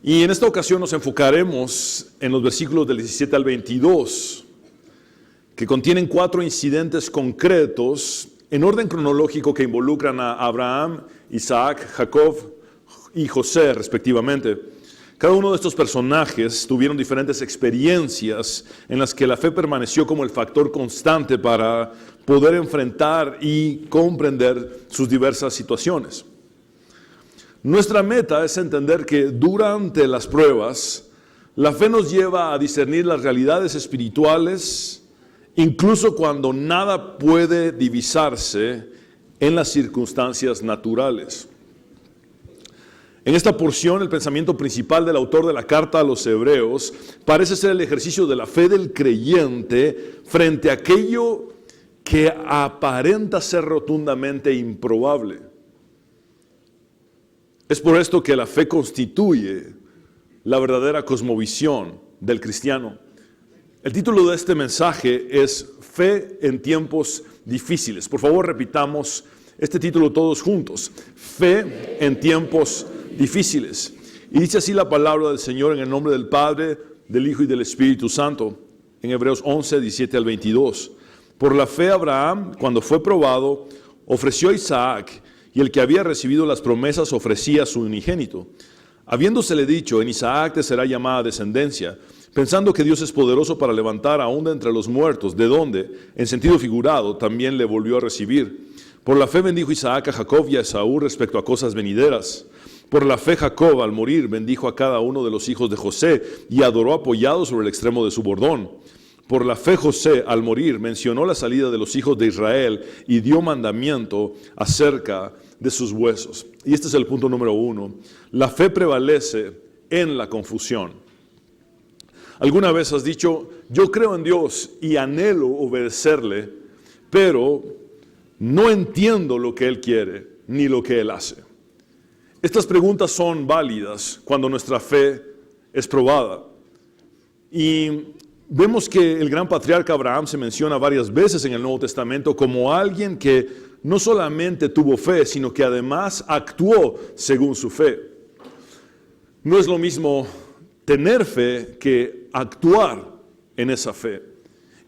Y en esta ocasión nos enfocaremos en los versículos del 17 al 22, que contienen 4 incidentes concretos en orden cronológico que involucran a Abraham, Isaac, Jacob y José respectivamente. Cada uno de estos personajes tuvieron diferentes experiencias en las que la fe permaneció como el factor constante para poder enfrentar y comprender sus diversas situaciones. Nuestra meta es entender que durante las pruebas, la fe nos lleva a discernir las realidades espirituales, incluso cuando nada puede divisarse en las circunstancias naturales. En esta porción, el pensamiento principal del autor de la carta a los Hebreos parece ser el ejercicio de la fe del creyente frente a aquello que aparenta ser rotundamente improbable. Es por esto que la fe constituye la verdadera cosmovisión del cristiano. El título de este mensaje es Fe en tiempos difíciles. Por favor, repitamos este título todos juntos. Fe en tiempos difíciles. Y dice así la palabra del Señor en el nombre del Padre, del Hijo y del Espíritu Santo. En Hebreos 11, 17 al 22. Por la fe Abraham, cuando fue probado, ofreció a Isaac, y el que había recibido las promesas ofrecía a su unigénito. Habiéndosele dicho, en Isaac te será llamada descendencia, pensando que Dios es poderoso para levantar aún de entre los muertos, de donde, en sentido figurado, también le volvió a recibir. Por la fe bendijo Isaac a Jacob y a Esaú respecto a cosas venideras. Por la fe Jacob, al morir, bendijo a cada uno de los hijos de José y adoró apoyado sobre el extremo de su bordón. Por la fe José, al morir, mencionó la salida de los hijos de Israel y dio mandamiento acerca de sus huesos. Y este es el punto número 1. La fe prevalece en la confusión. ¿Alguna vez has dicho, yo creo en Dios y anhelo obedecerle, pero no entiendo lo que Él quiere ni lo que Él hace? Estas preguntas son válidas cuando nuestra fe es probada. Y vemos que el gran patriarca Abraham se menciona varias veces en el Nuevo Testamento como alguien que no solamente tuvo fe, sino que además actuó según su fe. No es lo mismo tener fe que actuar en esa fe.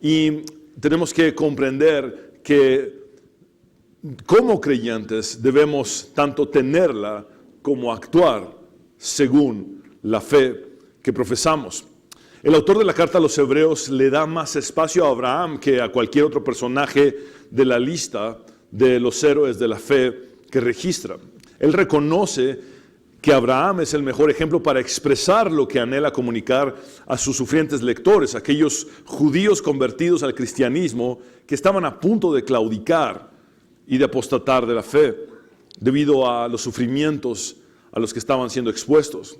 Y tenemos que comprender que como creyentes debemos tanto tenerla como actuar según la fe que profesamos. El autor de la carta a los Hebreos le da más espacio a Abraham que a cualquier otro personaje de la lista de los héroes de la fe que registra. Él reconoce que Abraham es el mejor ejemplo para expresar lo que anhela comunicar a sus sufrientes lectores, aquellos judíos convertidos al cristianismo que estaban a punto de claudicar y de apostatar de la fe debido a los sufrimientos a los que estaban siendo expuestos.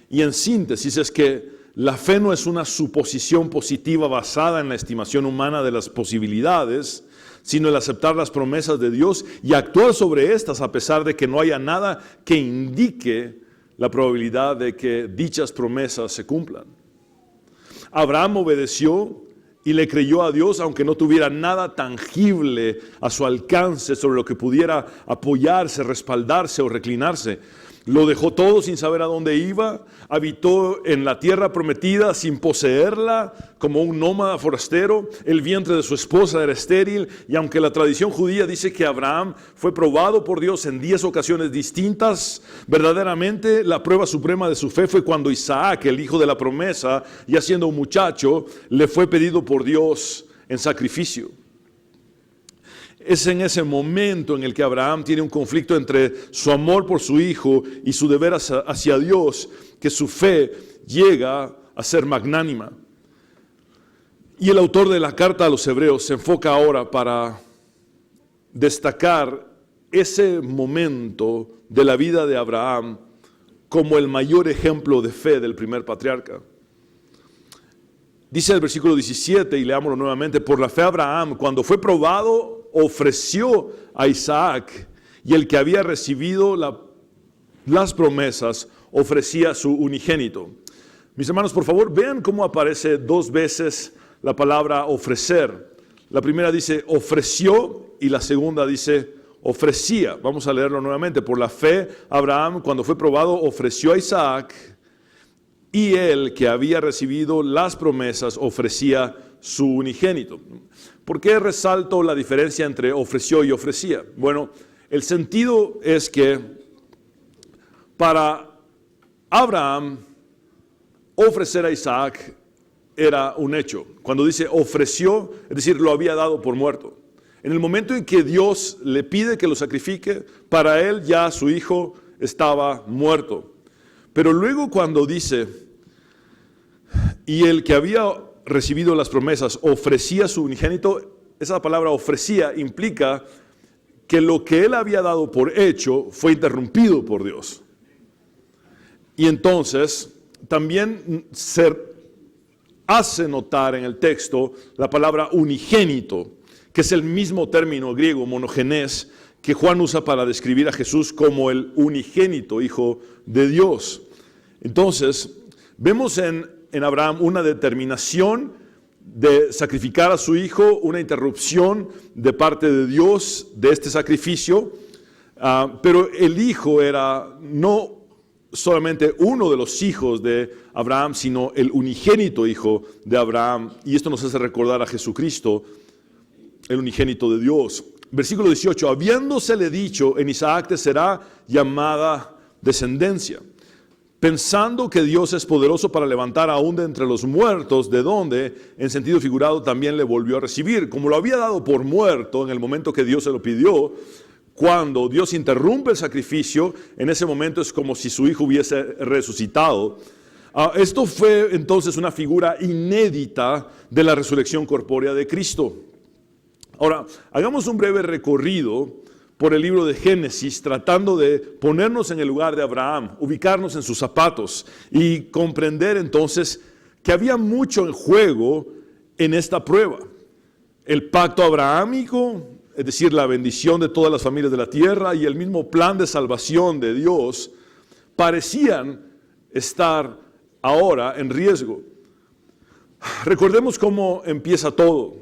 Y en síntesis es que la fe no es una suposición positiva basada en la estimación humana de las posibilidades, sino el aceptar las promesas de Dios y actuar sobre estas a pesar de que no haya nada que indique la probabilidad de que dichas promesas se cumplan. Abraham obedeció y le creyó a Dios aunque no tuviera nada tangible a su alcance sobre lo que pudiera apoyarse, respaldarse o reclinarse. Lo dejó todo sin saber a dónde iba, habitó en la tierra prometida sin poseerla, como un nómada forastero. El vientre de su esposa era estéril, y aunque la tradición judía dice que Abraham fue probado por Dios en 10 ocasiones distintas, verdaderamente la prueba suprema de su fe fue cuando Isaac, el hijo de la promesa, ya siendo un muchacho, le fue pedido por Dios en sacrificio. Es en ese momento en el que Abraham tiene un conflicto entre su amor por su hijo y su deber hacia Dios, que su fe llega a ser magnánima. Y el autor de la carta a los Hebreos se enfoca ahora para destacar ese momento de la vida de Abraham como el mayor ejemplo de fe del primer patriarca. Dice el versículo 17, y leámoslo nuevamente, por la fe Abraham, cuando fue probado, ofreció a Isaac, y el que había recibido las promesas ofrecía a su unigénito. Mis hermanos, por favor, vean cómo aparece 2 veces la palabra ofrecer. La primera dice ofreció y la segunda dice ofrecía. Vamos a leerlo nuevamente. Por la fe, Abraham, cuando fue probado, ofreció a Isaac, y él, que había recibido las promesas, ofrecía su unigénito. ¿Por qué resalto la diferencia entre ofreció y ofrecía? Bueno, el sentido es que para Abraham ofrecer a Isaac era un hecho. Cuando dice ofreció, es decir, lo había dado por muerto. En el momento en que Dios le pide que lo sacrifique, para él ya su hijo estaba muerto. Pero luego cuando dice, y el que había recibido las promesas ofrecía su unigénito, esa palabra ofrecía implica que lo que él había dado por hecho fue interrumpido por Dios. Y entonces también se hace notar en el texto la palabra unigénito, que es el mismo término griego, monogenes, que Juan usa para describir a Jesús como el unigénito Hijo de Dios. Entonces, vemos en Abraham una determinación de sacrificar a su hijo, una interrupción de parte de Dios de este sacrificio, pero el hijo era no solamente uno de los hijos de Abraham, sino el unigénito hijo de Abraham, y esto nos hace recordar a Jesucristo, el unigénito de Dios. Versículo 18, habiéndosele dicho, en Isaac te será llamada descendencia, pensando que Dios es poderoso para levantar aún de entre los muertos, de donde, en sentido figurado, también le volvió a recibir. Como lo había dado por muerto en el momento que Dios se lo pidió, cuando Dios interrumpe el sacrificio, en ese momento es como si su hijo hubiese resucitado. Esto fue entonces una figura inédita de la resurrección corpórea de Cristo. Ahora, hagamos un breve recorrido por el libro de Génesis, tratando de ponernos en el lugar de Abraham, ubicarnos en sus zapatos y comprender entonces que había mucho en juego en esta prueba. El pacto abrahámico, es decir, la bendición de todas las familias de la tierra, y el mismo plan de salvación de Dios, parecían estar ahora en riesgo. Recordemos cómo empieza todo.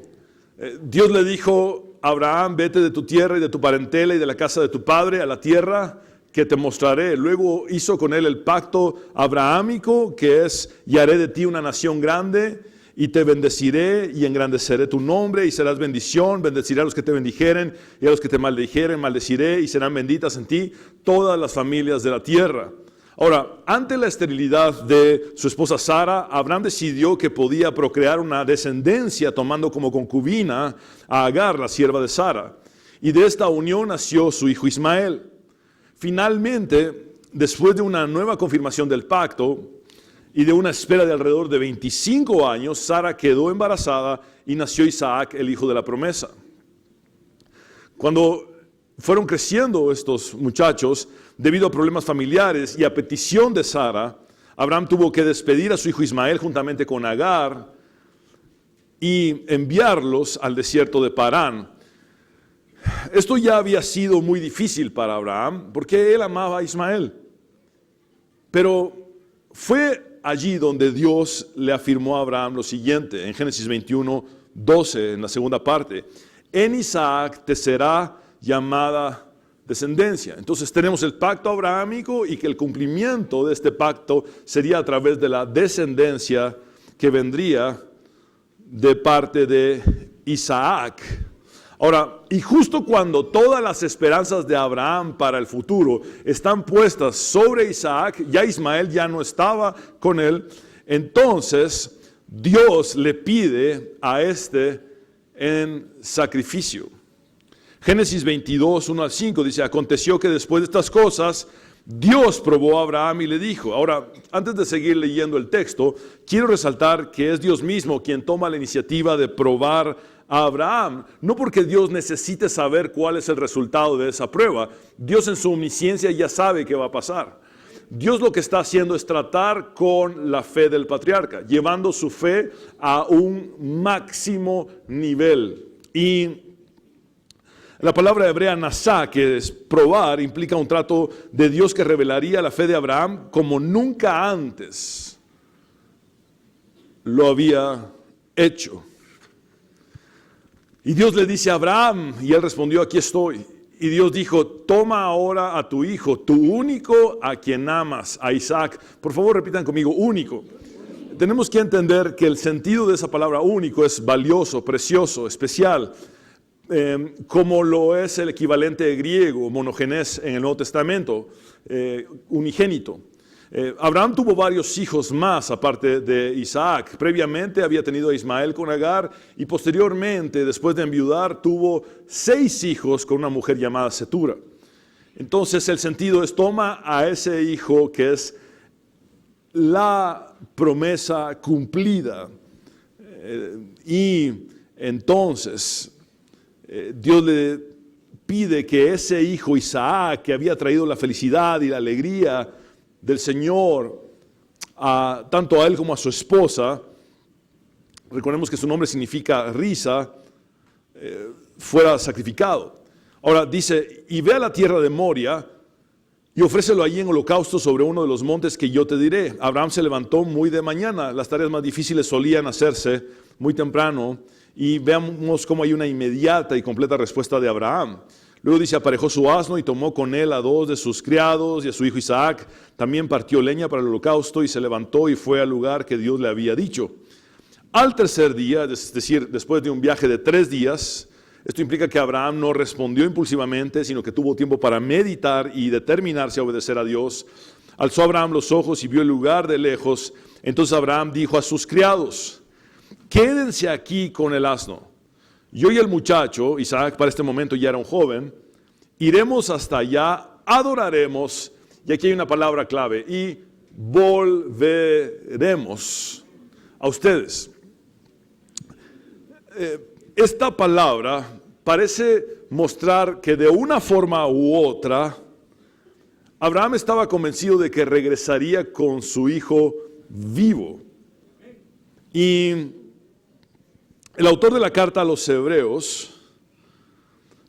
Dios le dijo a Abraham, vete de tu tierra y de tu parentela y de la casa de tu padre a la tierra que te mostraré. Luego hizo con él el pacto abrahámico, que es, y haré de ti una nación grande, y te bendeciré y engrandeceré tu nombre, y serás bendición. Bendeciré a los que te bendijeren, y a los que te maldijeren maldeciré, y serán benditas en ti todas las familias de la tierra. Ahora, ante la esterilidad de su esposa Sara, Abraham decidió que podía procrear una descendencia tomando como concubina a Agar, la sierva de Sara. Y de esta unión nació su hijo Ismael. Finalmente, después de una nueva confirmación del pacto y de una espera de alrededor de 25 años, Sara quedó embarazada y nació Isaac, el hijo de la promesa. Cuando fueron creciendo estos muchachos, debido a problemas familiares y a petición de Sara, Abraham tuvo que despedir a su hijo Ismael juntamente con Agar y enviarlos al desierto de Parán. Esto ya había sido muy difícil para Abraham porque él amaba a Ismael. Pero fue allí donde Dios le afirmó a Abraham lo siguiente, en Génesis 21, 12, en la segunda parte. En Isaac te será llamada descendencia. Entonces tenemos el pacto abrahámico y que el cumplimiento de este pacto sería a través de la descendencia que vendría de parte de Isaac. Ahora, y justo cuando todas las esperanzas de Abraham para el futuro están puestas sobre Isaac, ya Ismael ya no estaba con él, entonces Dios le pide a este en sacrificio. Génesis 22, 1 al 5 dice, aconteció que después de estas cosas, Dios probó a Abraham y le dijo. Ahora, antes de seguir leyendo el texto, quiero resaltar que es Dios mismo quien toma la iniciativa de probar a Abraham, no porque Dios necesite saber cuál es el resultado de esa prueba. Dios en su omnisciencia ya sabe qué va a pasar. Dios lo que está haciendo es tratar con la fe del patriarca, llevando su fe a un máximo nivel. Y la palabra hebrea nasá, que es probar, implica un trato de Dios que revelaría la fe de Abraham como nunca antes lo había hecho. Y Dios le dice a Abraham, y él respondió, aquí estoy. Y Dios dijo, toma ahora a tu hijo, tu único a quien amas, a Isaac. Por favor, repitan conmigo, único. Tenemos que entender que el sentido de esa palabra único es valioso, precioso, especial, como lo es el equivalente griego, monogenes en el Nuevo Testamento, unigénito. Abraham tuvo varios hijos más aparte de Isaac. Previamente había tenido a Ismael con Agar y posteriormente, después de enviudar, tuvo 6 hijos con una mujer llamada Setura. Entonces el sentido es, toma a ese hijo que es la promesa cumplida. Y entonces Dios le pide que ese hijo Isaac, que había traído la felicidad y la alegría del Señor, tanto a él como a su esposa, recordemos que su nombre significa risa, fuera sacrificado. Ahora dice, y ve a la tierra de Moria y ofrécelo allí en holocausto sobre uno de los montes que yo te diré. Abraham se levantó muy de mañana, las tareas más difíciles solían hacerse muy temprano, y veamos cómo hay una inmediata y completa respuesta de Abraham. Luego dice, aparejó su asno y tomó con él a 2 de sus criados y a su hijo Isaac. También partió leña para el holocausto y se levantó y fue al lugar que Dios le había dicho. Al tercer día, es decir, después de un viaje de 3 días, esto implica que Abraham no respondió impulsivamente, sino que tuvo tiempo para meditar y determinarse a obedecer a Dios. Alzó Abraham los ojos y vio el lugar de lejos. Entonces Abraham dijo a sus criados, quédense aquí con el asno. Yo y el muchacho, Isaac para este momento ya era un joven, iremos hasta allá, adoraremos, y aquí hay una palabra clave, y volveremos a ustedes. Esta palabra parece mostrar que de una forma u otra, Abraham estaba convencido de que regresaría con su hijo vivo. Y el autor de la carta a los Hebreos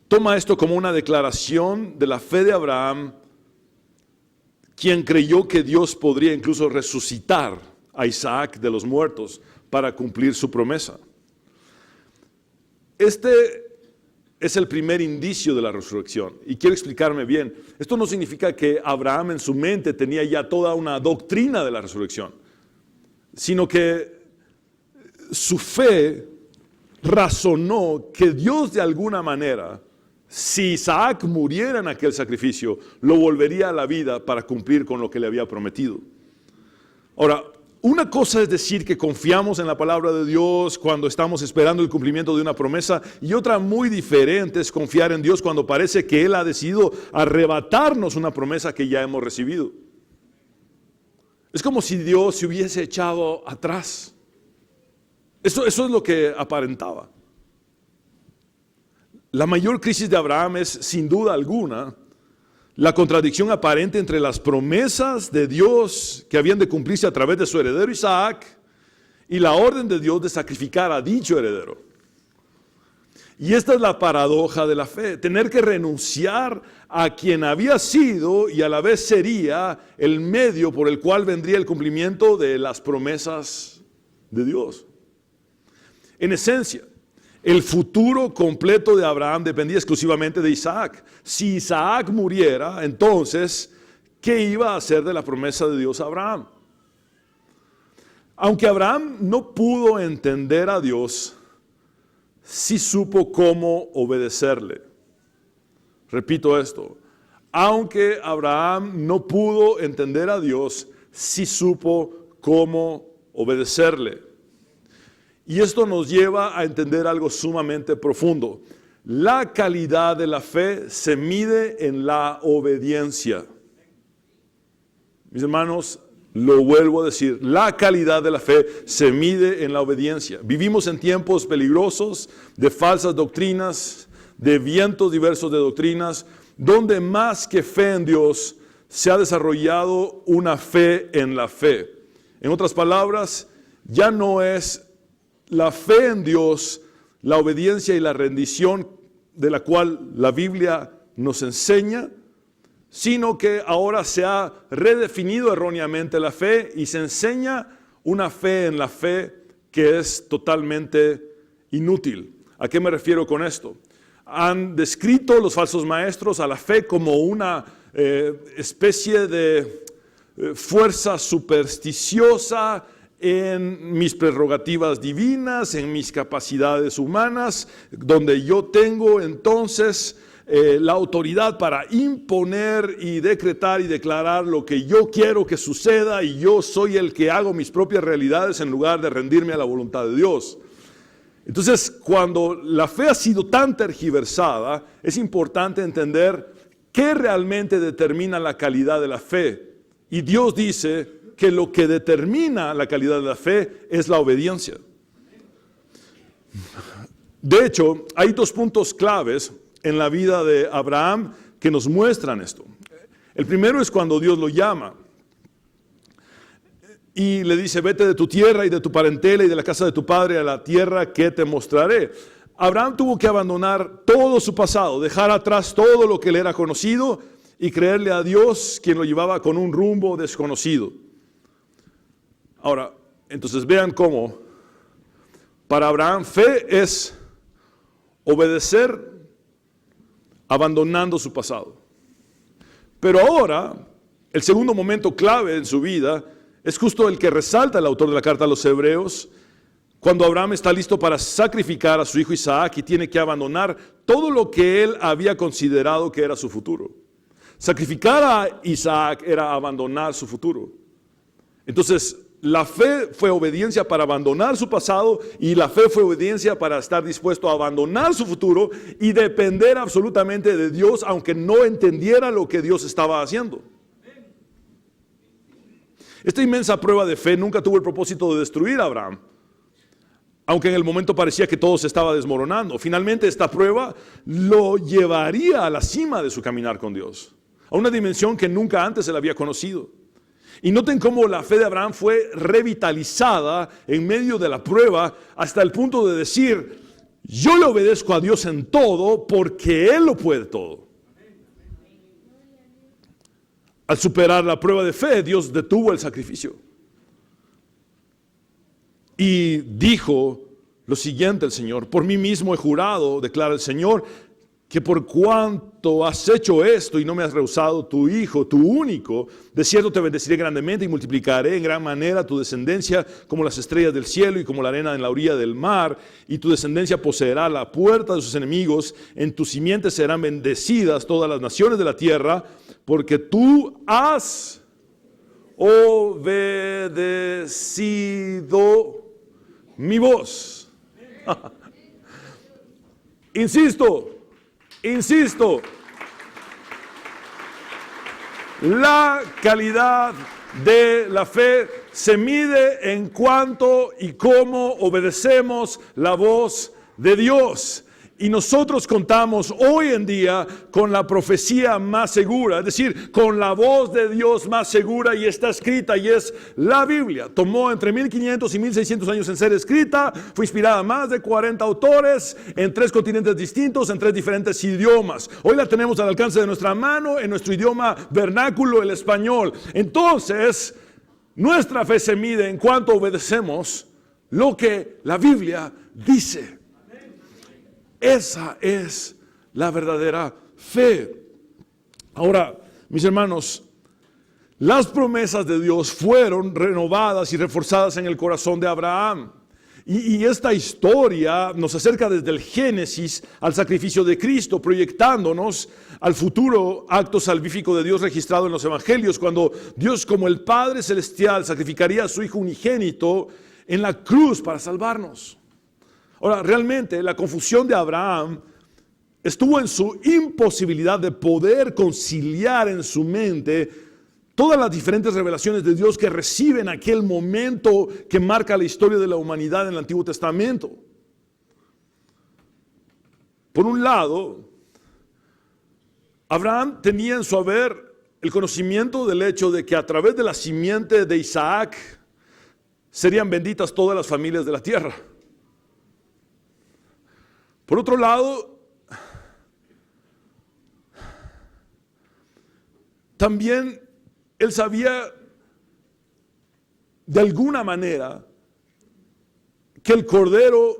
toma esto como una declaración de la fe de Abraham, quien creyó que Dios podría incluso resucitar a Isaac de los muertos para cumplir su promesa. Este es el primer indicio de la resurrección. Y quiero explicarme bien. Esto no significa que Abraham en su mente tenía ya toda una doctrina de la resurrección, sino que su fe razonó que Dios de alguna manera, si Isaac muriera en aquel sacrificio, lo volvería a la vida para cumplir con lo que le había prometido. Ahora, una cosa es decir que confiamos en la palabra de Dios cuando estamos esperando el cumplimiento de una promesa, y otra muy diferente es confiar en Dios cuando parece que Él ha decidido arrebatarnos una promesa que ya hemos recibido. Es como si Dios se hubiese echado atrás. Eso es lo que aparentaba. La mayor crisis de Abraham es, sin duda alguna, la contradicción aparente entre las promesas de Dios que habían de cumplirse a través de su heredero Isaac y la orden de Dios de sacrificar a dicho heredero. Y esta es la paradoja de la fe, tener que renunciar a quien había sido y a la vez sería el medio por el cual vendría el cumplimiento de las promesas de Dios. En esencia, el futuro completo de Abraham dependía exclusivamente de Isaac. Si Isaac muriera, entonces, ¿qué iba a hacer de la promesa de Dios a Abraham? Aunque Abraham no pudo entender a Dios, sí supo cómo obedecerle. Repito esto, aunque Abraham no pudo entender a Dios, sí supo cómo obedecerle. Y esto nos lleva a entender algo sumamente profundo. La calidad de la fe se mide en la obediencia. Mis hermanos, lo vuelvo a decir, la calidad de la fe se mide en la obediencia. Vivimos en tiempos peligrosos de falsas doctrinas, de vientos diversos de doctrinas, donde más que fe en Dios se ha desarrollado una fe en la fe. En otras palabras, ya no es la fe en Dios, la obediencia y la rendición de la cual la Biblia nos enseña, sino que ahora se ha redefinido erróneamente la fe y se enseña una fe en la fe que es totalmente inútil. ¿A qué me refiero con esto? Han descrito los falsos maestros a la fe como una especie de fuerza supersticiosa en mis prerrogativas divinas, en mis capacidades humanas, donde yo tengo entonces la autoridad para imponer y decretar y declarar lo que yo quiero que suceda, y yo soy el que hago mis propias realidades en lugar de rendirme a la voluntad de Dios. Entonces, cuando la fe ha sido tan tergiversada, es importante entender qué realmente determina la calidad de la fe. Y Dios dice que lo que determina la calidad de la fe es la obediencia. De hecho, hay dos puntos claves en la vida de Abraham que nos muestran esto. El primero es cuando Dios lo llama y le dice: vete de tu tierra y de tu parentela y de la casa de tu padre a la tierra que te mostraré. Abraham tuvo que abandonar todo su pasado, dejar atrás todo lo que le era conocido y creerle a Dios, quien lo llevaba con un rumbo desconocido. Ahora, entonces vean cómo para Abraham fe es obedecer abandonando su pasado. Pero ahora, el segundo momento clave en su vida es justo el que resalta el autor de la carta a los Hebreos, cuando Abraham está listo para sacrificar a su hijo Isaac y tiene que abandonar todo lo que él había considerado que era su futuro. Sacrificar a Isaac era abandonar su futuro. Entonces, la fe fue obediencia para abandonar su pasado, y la fe fue obediencia para estar dispuesto a abandonar su futuro y depender absolutamente de Dios, aunque no entendiera lo que Dios estaba haciendo. Esta inmensa prueba de fe nunca tuvo el propósito de destruir a Abraham, aunque en el momento parecía que todo se estaba desmoronando. Finalmente esta prueba lo llevaría a la cima de su caminar con Dios, a una dimensión que nunca antes se le había conocido. Y noten cómo la fe de Abraham fue revitalizada en medio de la prueba hasta el punto de decir: yo le obedezco a Dios en todo porque Él lo puede todo. Al superar la prueba de fe, Dios detuvo el sacrificio y dijo lo siguiente: el Señor: por mí mismo he jurado, declara el Señor, que por cuanto has hecho esto y no me has rehusado tu hijo, tu único, de cierto te bendeciré grandemente y multiplicaré en gran manera tu descendencia como las estrellas del cielo y como la arena en la orilla del mar, y tu descendencia poseerá la puerta de sus enemigos, en tu simiente serán bendecidas todas las naciones de la tierra, porque tú has obedecido mi voz. Insisto, la calidad de la fe se mide en cuanto y cómo obedecemos la voz de Dios. Y nosotros contamos hoy en día con la profecía más segura, es decir, con la voz de Dios más segura, y está escrita, y es la Biblia. Tomó entre 1500 y 1600 años en ser escrita, fue inspirada a más de 40 autores en 3 continentes distintos, en 3 diferentes idiomas. Hoy la tenemos al alcance de nuestra mano en nuestro idioma vernáculo, el español. Entonces, nuestra fe se mide en cuanto obedecemos lo que la Biblia dice. Esa es la verdadera fe. Ahora, mis hermanos, las promesas de Dios fueron renovadas y reforzadas en el corazón de Abraham. Y esta historia nos acerca desde el Génesis al sacrificio de Cristo, proyectándonos al futuro acto salvífico de Dios registrado en los Evangelios, cuando Dios, como el Padre Celestial, sacrificaría a su Hijo unigénito en la cruz para salvarnos. Ahora, realmente la confusión de Abraham estuvo en su imposibilidad de poder conciliar en su mente todas las diferentes revelaciones de Dios que recibe en aquel momento que marca la historia de la humanidad en el Antiguo Testamento. Por un lado, Abraham tenía en su haber el conocimiento del hecho de que a través de la simiente de Isaac serían benditas todas las familias de la tierra. Por otro lado, también él sabía de alguna manera que el Cordero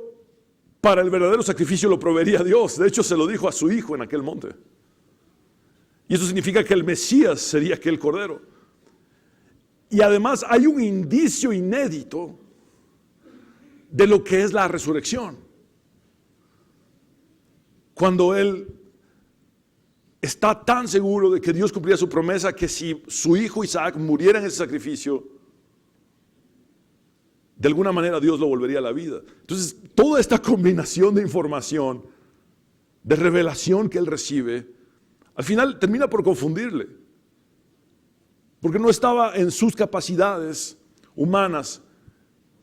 para el verdadero sacrificio lo proveería Dios. De hecho, se lo dijo a su hijo en aquel monte. Y eso significa que el Mesías sería aquel cordero. Y además hay un indicio inédito de lo que es la resurrección. Cuando él está tan seguro de que Dios cumplía su promesa, que si su hijo Isaac muriera en ese sacrificio, de alguna manera Dios lo volvería a la vida. Entonces, toda esta combinación de información, de revelación que él recibe, al final termina por confundirle. Porque no estaba en sus capacidades humanas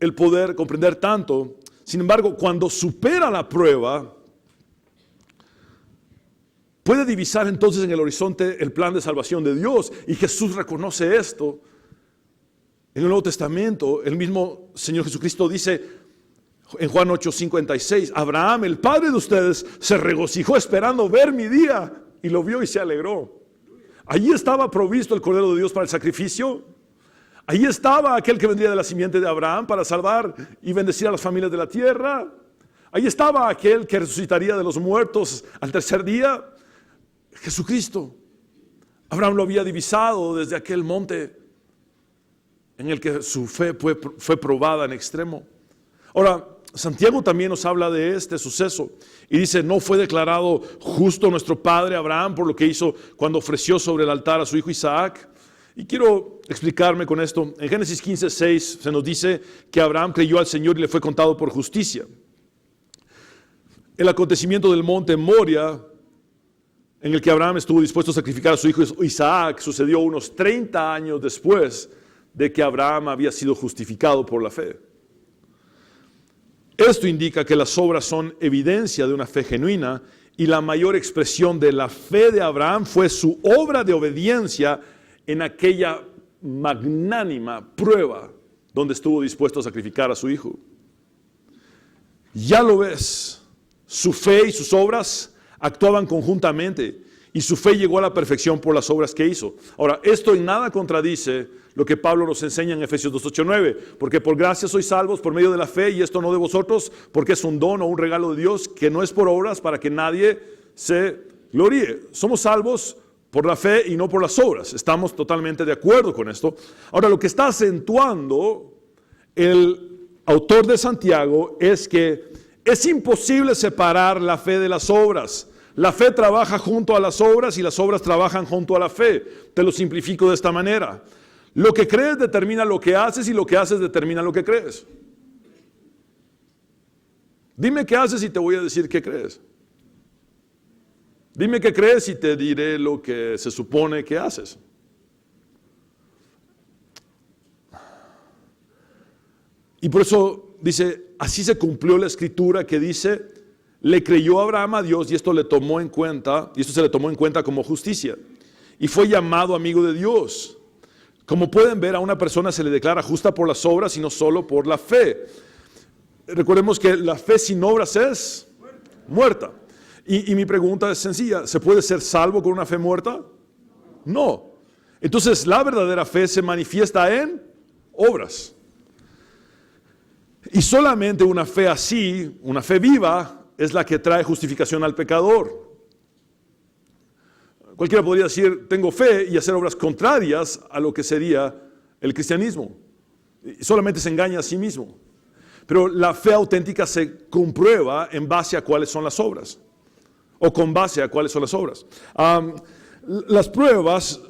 el poder comprender tanto. Sin embargo, cuando supera la prueba, puede divisar entonces en el horizonte el plan de salvación de Dios. Y Jesús reconoce esto. En el Nuevo Testamento, el mismo Señor Jesucristo dice en Juan 8:56, Abraham, el padre de ustedes, se regocijó esperando ver mi día y lo vio y se alegró. Allí estaba provisto el Cordero de Dios para el sacrificio. Allí estaba aquel que vendría de la simiente de Abraham para salvar y bendecir a las familias de la tierra. Allí estaba aquel que resucitaría de los muertos al tercer día. Jesucristo. Abraham lo había divisado desde aquel monte en el que su fe fue probada en extremo. Ahora, Santiago también nos habla de este suceso y dice, no fue declarado justo nuestro padre Abraham por lo que hizo cuando ofreció sobre el altar a su hijo Isaac. Y quiero explicarme con esto. En Génesis 15:6 se nos dice que Abraham creyó al Señor y le fue contado por justicia. El acontecimiento del monte Moria, en el que Abraham estuvo dispuesto a sacrificar a su hijo Isaac, sucedió unos 30 años después de que Abraham había sido justificado por la fe. Esto indica que las obras son evidencia de una fe genuina y la mayor expresión de la fe de Abraham fue su obra de obediencia en aquella magnánima prueba donde estuvo dispuesto a sacrificar a su hijo. Ya lo ves, su fe y sus obras actuaban conjuntamente y su fe llegó a la perfección por las obras que hizo. Ahora, esto en nada contradice lo que Pablo nos enseña en Efesios 2:8-9, porque por gracia sois salvos por medio de la fe, y esto no de vosotros, porque es un don o un regalo de Dios, que no es por obras para que nadie se gloríe. Somos salvos por la fe y no por las obras. Estamos totalmente de acuerdo con esto. Ahora, lo que está acentuando el autor de Santiago es que es imposible separar la fe de las obras. La fe trabaja junto a las obras y las obras trabajan junto a la fe. Te lo simplifico de esta manera. Lo que crees determina lo que haces y lo que haces determina lo que crees. Dime qué haces y te voy a decir qué crees. Dime qué crees y te diré lo que se supone que haces. Y por eso dice, así se cumplió la escritura que dice, le creyó Abraham a Dios y esto le tomó en cuenta, y esto se le tomó en cuenta como justicia. Y fue llamado amigo de Dios. Como pueden ver, a una persona se le declara justa por las obras y no solo por la fe. Recordemos que la fe sin obras es muerta. Y mi pregunta es sencilla, ¿se puede ser salvo con una fe muerta? No. Entonces la verdadera fe se manifiesta en obras. Y solamente una fe así, una fe viva, es la que trae justificación al pecador. Cualquiera podría decir, tengo fe y hacer obras contrarias a lo que sería el cristianismo. Y solamente se engaña a sí mismo. Pero la fe auténtica se comprueba en base a cuáles son las obras. O con base a cuáles son las obras. Las pruebas,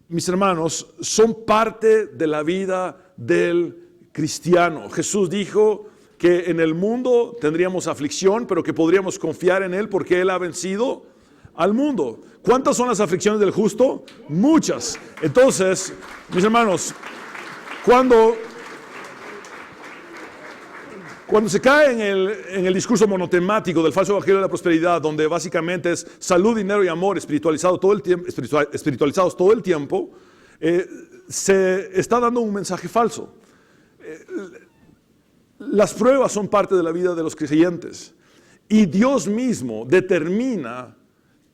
mis hermanos, son parte de la vida del cristiano. Jesús dijo que en el mundo tendríamos aflicción, pero que podríamos confiar en Él porque Él ha vencido al mundo. ¿Cuántas son las aflicciones del justo? Muchas. Entonces, mis hermanos, cuando se cae en el discurso monotemático del falso evangelio de la prosperidad, donde básicamente es salud, dinero y amor espiritualizados todo el tiempo, se está dando un mensaje falso. Las pruebas son parte de la vida de los creyentes y Dios mismo determina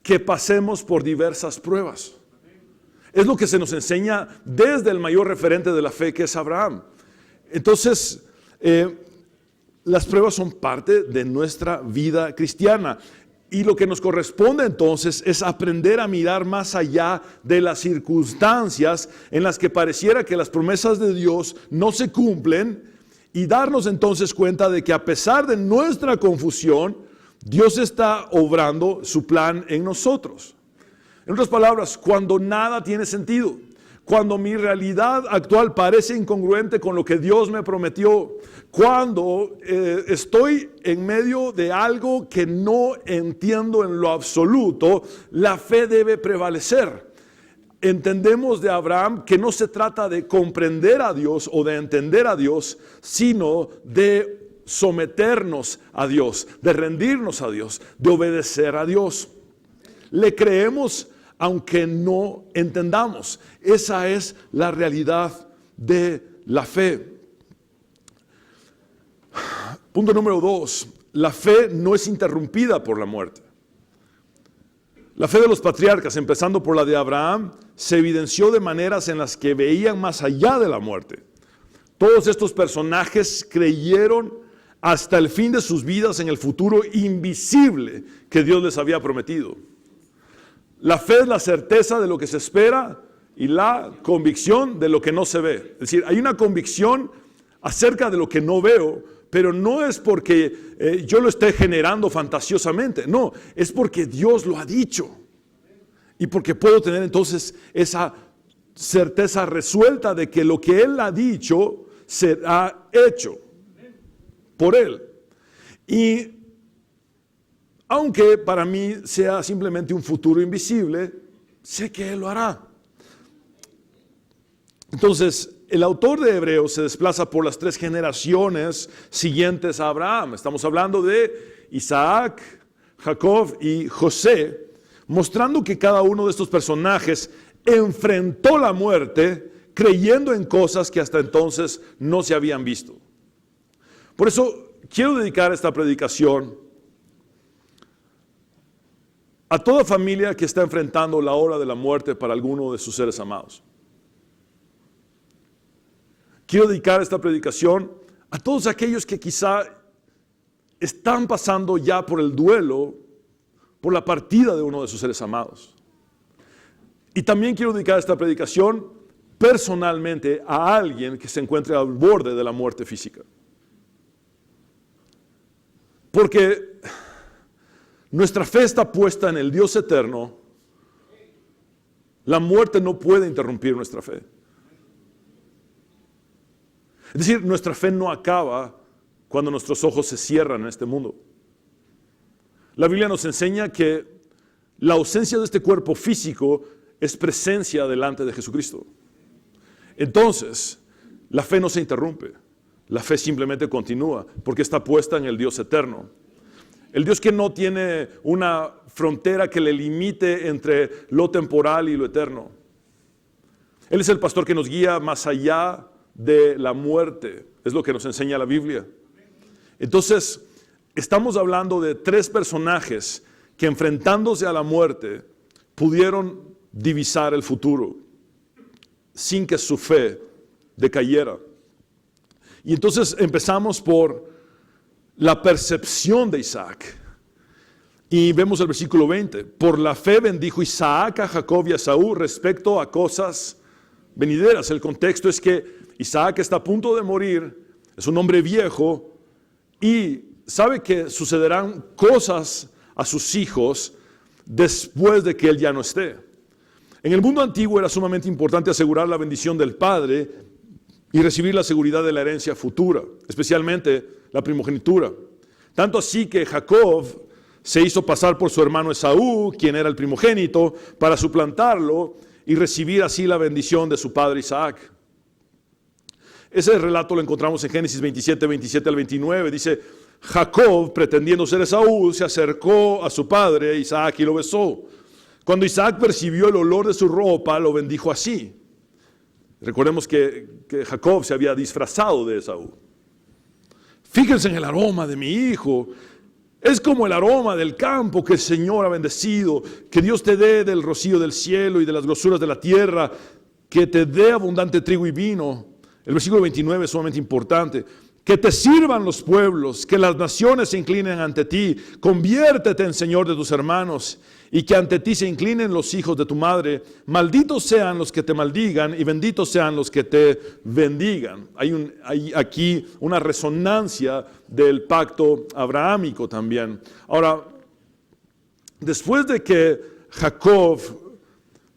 que pasemos por diversas pruebas. Es lo que se nos enseña desde el mayor referente de la fe, que es Abraham. Entonces, las pruebas son parte de nuestra vida cristiana. Y lo que nos corresponde entonces es aprender a mirar más allá de las circunstancias en las que pareciera que las promesas de Dios no se cumplen y darnos entonces cuenta de que a pesar de nuestra confusión, Dios está obrando su plan en nosotros. En otras palabras, cuando nada tiene sentido, cuando mi realidad actual parece incongruente con lo que Dios me prometió, cuando estoy en medio de algo que no entiendo en lo absoluto, la fe debe prevalecer. Entendemos de Abraham que no se trata de comprender a Dios o de entender a Dios, sino de someternos a Dios, de rendirnos a Dios, de obedecer a Dios. Le creemos aunque no entendamos. Esa es la realidad de la fe. Punto número 2. La fe no es interrumpida por la muerte. La fe de los patriarcas, empezando por la de Abraham, se evidenció de maneras en las que veían más allá de la muerte. Todos estos personajes creyeron hasta el fin de sus vidas en el futuro invisible que Dios les había prometido. La fe es la certeza de lo que se espera y la convicción de lo que no se ve. Es decir, hay una convicción acerca de lo que no veo, pero no es porque yo lo esté generando fantasiosamente. No, es porque Dios lo ha dicho. Y porque puedo tener entonces esa certeza resuelta de que lo que Él ha dicho será hecho por Él. Y aunque para mí sea simplemente un futuro invisible, sé que Él lo hará. Entonces, el autor de Hebreos se desplaza por las 3 generaciones siguientes a Abraham. Estamos hablando de Isaac, Jacob y José, mostrando que cada uno de estos personajes enfrentó la muerte creyendo en cosas que hasta entonces no se habían visto. Por eso quiero dedicar esta predicación a toda familia que está enfrentando la hora de la muerte para alguno de sus seres amados. Quiero dedicar esta predicación a todos aquellos que quizá están pasando ya por el duelo, por la partida de uno de sus seres amados. Y también quiero dedicar esta predicación personalmente a alguien que se encuentre al borde de la muerte física. Porque nuestra fe está puesta en el Dios eterno. La muerte no puede interrumpir nuestra fe. Es decir, nuestra fe no acaba cuando nuestros ojos se cierran en este mundo. La Biblia nos enseña que la ausencia de este cuerpo físico es presencia delante de Jesucristo. Entonces, la fe no se interrumpe. La fe simplemente continúa porque está puesta en el Dios eterno. El Dios que no tiene una frontera que le limite entre lo temporal y lo eterno. Él es el pastor que nos guía más allá de la muerte. Es lo que nos enseña la Biblia. Entonces, estamos hablando de 3 personajes que enfrentándose a la muerte pudieron divisar el futuro sin que su fe decayera. Y entonces empezamos por la percepción de Isaac. Y vemos el versículo 20. Por la fe bendijo Isaac a Jacob y a Esaú respecto a cosas venideras. El contexto es que Isaac está a punto de morir, es un hombre viejo y sabe que sucederán cosas a sus hijos después de que él ya no esté. En el mundo antiguo era sumamente importante asegurar la bendición del padre y recibir la seguridad de la herencia futura, especialmente la primogenitura. Tanto así que Jacob se hizo pasar por su hermano Esaú, quien era el primogénito, para suplantarlo y recibir así la bendición de su padre Isaac. Ese relato lo encontramos en Génesis 27, 27 al 29. Dice, Jacob, pretendiendo ser Esaú, se acercó a su padre Isaac y lo besó. Cuando Isaac percibió el olor de su ropa, lo bendijo así. Recordemos que Jacob se había disfrazado de Esaú. Fíjense en el aroma de mi hijo. Es como el aroma del campo que el Señor ha bendecido. Que Dios te dé del rocío del cielo y de las grosuras de la tierra. Que te dé abundante trigo y vino. El versículo 29 es sumamente importante. Que te sirvan los pueblos, que las naciones se inclinen ante ti. Conviértete en Señor de tus hermanos y que ante ti se inclinen los hijos de tu madre. Malditos sean los que te maldigan y benditos sean los que te bendigan. Hay aquí una resonancia del pacto abrahámico también. Ahora, después de que Jacob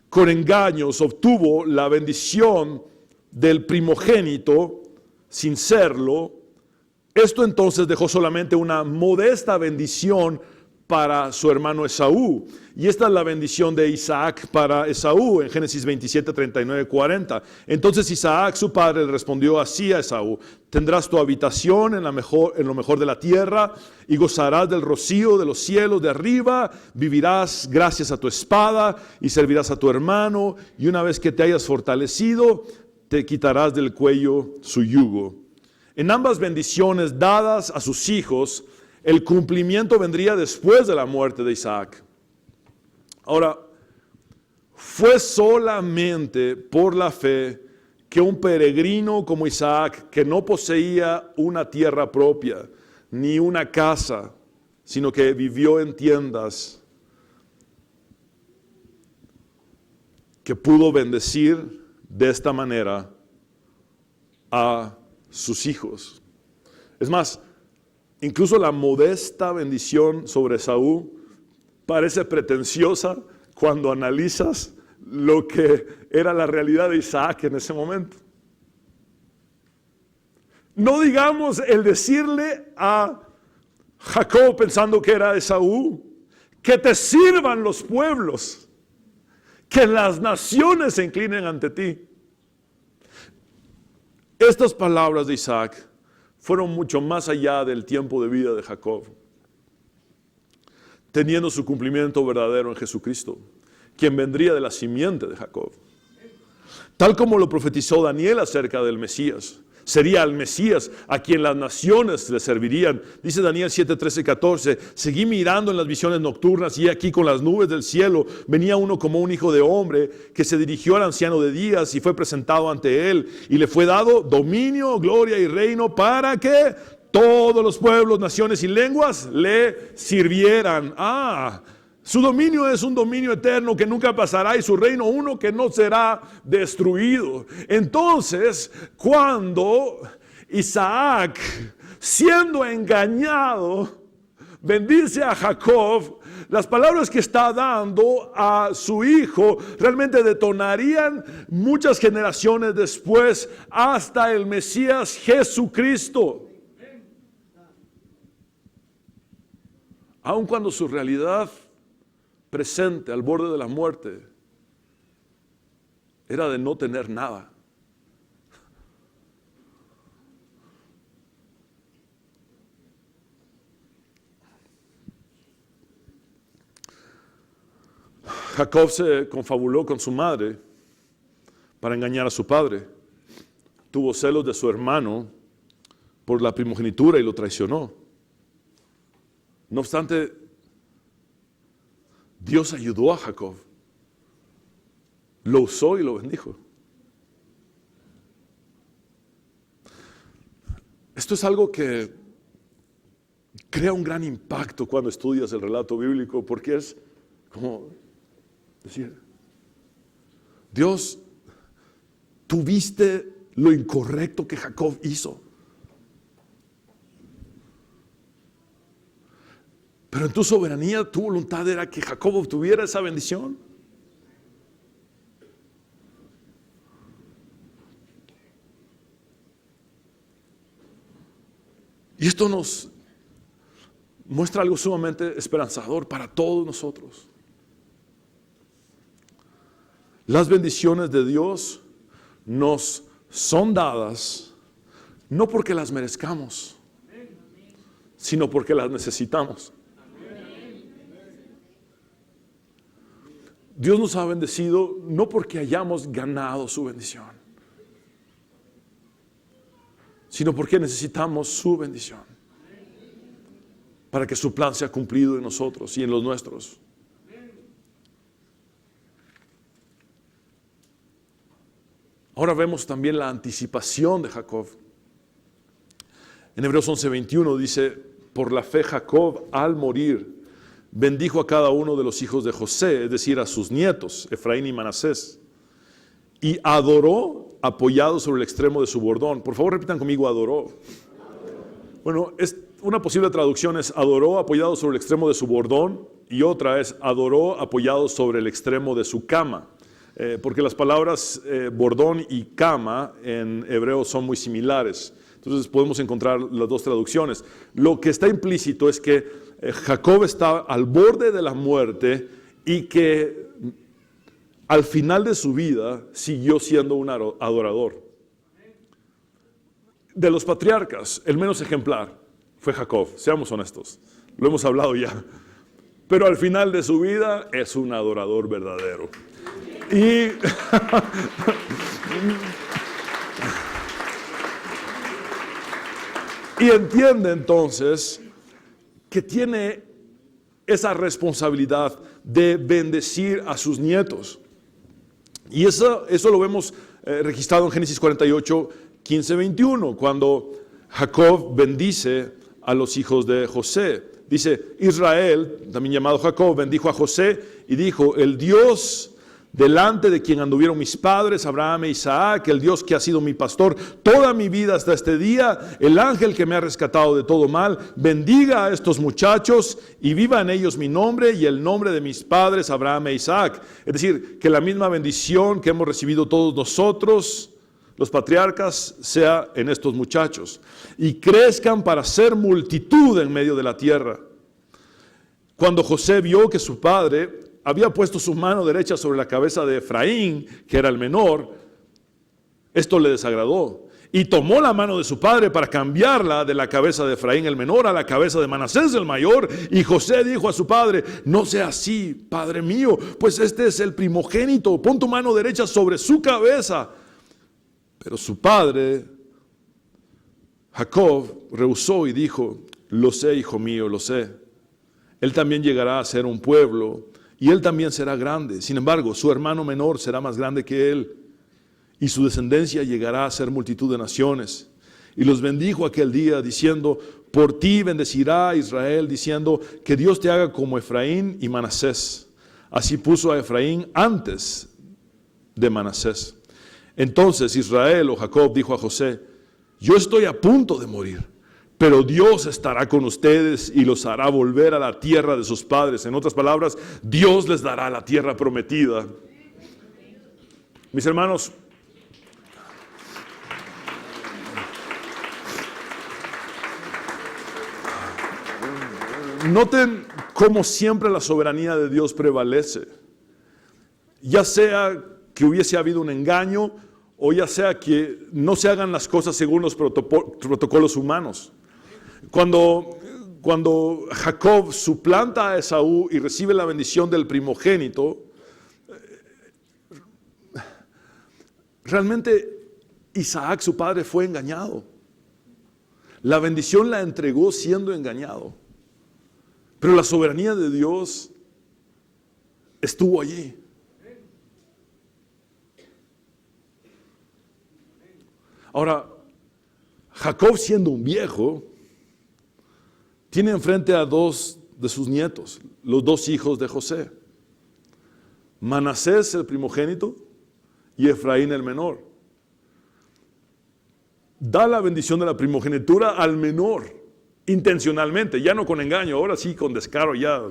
con engaños obtuvo la bendición del primogénito sin serlo, esto entonces dejó solamente una modesta bendición para su hermano Esaú. Y esta es la bendición de Isaac para Esaú en Génesis 27, 39, 40. Entonces Isaac, su padre, le respondió así a Esaú: tendrás tu habitación en lo mejor de la tierra y gozarás del rocío de los cielos de arriba, vivirás gracias a tu espada y servirás a tu hermano, y una vez que te hayas fortalecido, te quitarás del cuello su yugo. En ambas bendiciones dadas a sus hijos, el cumplimiento vendría después de la muerte de Isaac. Ahora, fue solamente por la fe que un peregrino como Isaac, que no poseía una tierra propia, ni una casa, sino que vivió en tiendas, que pudo bendecir de esta manera a sus hijos. Es más, incluso la modesta bendición sobre Esaú parece pretenciosa cuando analizas lo que era la realidad de Isaac en ese momento. No digamos el decirle a Jacob, pensando que era Esaú, que te sirvan los pueblos, que las naciones se inclinen ante ti. Estas palabras de Isaac fueron mucho más allá del tiempo de vida de Jacob, teniendo su cumplimiento verdadero en Jesucristo, quien vendría de la simiente de Jacob. Tal como lo profetizó Daniel acerca del Mesías. Sería el Mesías a quien las naciones le servirían. Dice Daniel 7, 13, 14, seguí mirando en las visiones nocturnas y aquí con las nubes del cielo venía uno como un hijo de hombre que se dirigió al anciano de días y fue presentado ante él y le fue dado dominio, gloria y reino para que todos los pueblos, naciones y lenguas le sirvieran. Su dominio es un dominio eterno que nunca pasará y su reino uno que no será destruido. Entonces, cuando Isaac, siendo engañado, bendice a Jacob, las palabras que está dando a su hijo realmente detonarían muchas generaciones después hasta el Mesías Jesucristo. Aun cuando su realidad presente al borde de la muerte era de no tener nada. Jacob se confabuló con su madre para engañar a su padre. Tuvo celos de su hermano por la primogenitura y lo traicionó. No obstante, Dios ayudó a Jacob, lo usó y lo bendijo. Esto es algo que crea un gran impacto cuando estudias el relato bíblico, porque es como decir: Dios, tú viste lo incorrecto que Jacob hizo, pero en tu soberanía, tu voluntad era que Jacob obtuviera esa bendición. Y esto nos muestra algo sumamente esperanzador para todos nosotros. Las bendiciones de Dios nos son dadas no porque las merezcamos, sino porque las necesitamos. Dios nos ha bendecido no porque hayamos ganado su bendición, sino porque necesitamos su bendición para que su plan sea cumplido en nosotros y en los nuestros. Ahora vemos también la anticipación de Jacob. En Hebreos 11:21 dice, por la fe Jacob al morir bendijo a cada uno de los hijos de José, es decir, a sus nietos, Efraín y Manasés, y adoró apoyado sobre el extremo de su bordón. Por favor, repitan conmigo, adoró. Bueno, una posible traducción es adoró apoyado sobre el extremo de su bordón, y otra es adoró apoyado sobre el extremo de su cama. Porque las palabras bordón y cama en hebreo son muy similares. Entonces podemos encontrar las dos traducciones. Lo que está implícito es que Jacob está al borde de la muerte y que al final de su vida siguió siendo un adorador. De los patriarcas, el menos ejemplar fue Jacob, seamos honestos, lo hemos hablado ya. Pero al final de su vida es un adorador verdadero. Y entiende entonces que tiene esa responsabilidad de bendecir a sus nietos. Y eso lo vemos registrado en Génesis 48, 15, 21, cuando Jacob bendice a los hijos de José. Dice, Israel, también llamado Jacob, bendijo a José y dijo, el Dios delante de quien anduvieron mis padres, Abraham e Isaac, el Dios que ha sido mi pastor toda mi vida hasta este día, el ángel que me ha rescatado de todo mal, bendiga a estos muchachos y viva en ellos mi nombre y el nombre de mis padres, Abraham e Isaac. Es decir, que la misma bendición que hemos recibido todos nosotros, los patriarcas, sea en estos muchachos. Y crezcan para ser multitud en medio de la tierra. Cuando José vio que su padre había puesto su mano derecha sobre la cabeza de Efraín, que era el menor, esto le desagradó. Y tomó la mano de su padre para cambiarla de la cabeza de Efraín el menor a la cabeza de Manasés el mayor. Y José dijo a su padre, no sea así, padre mío, pues este es el primogénito, pon tu mano derecha sobre su cabeza. Pero su padre, Jacob, rehusó y dijo, lo sé, hijo mío, lo sé. Él también llegará a ser un pueblo y él también será grande. Sin embargo, su hermano menor será más grande que él y su descendencia llegará a ser multitud de naciones. Y los bendijo aquel día diciendo, por ti bendecirá Israel, diciendo, que Dios te haga como Efraín y Manasés. Así puso a Efraín antes de Manasés. Entonces Israel o Jacob dijo a José, yo estoy a punto de morir, pero Dios estará con ustedes y los hará volver a la tierra de sus padres. En otras palabras, Dios les dará la tierra prometida. Mis hermanos, noten cómo siempre la soberanía de Dios prevalece. Ya sea que hubiese habido un engaño o ya sea que no se hagan las cosas según los protocolos humanos. Cuando Jacob suplanta a Esaú y recibe la bendición del primogénito, realmente Isaac, su padre, fue engañado. La bendición la entregó siendo engañado. Pero la soberanía de Dios estuvo allí. Ahora, Jacob, siendo un viejo, tiene enfrente a dos de sus nietos, los dos hijos de José. Manasés, el primogénito, y Efraín, el menor. Da la bendición de la primogenitura al menor, intencionalmente, ya no con engaño, ahora sí con descaro ya.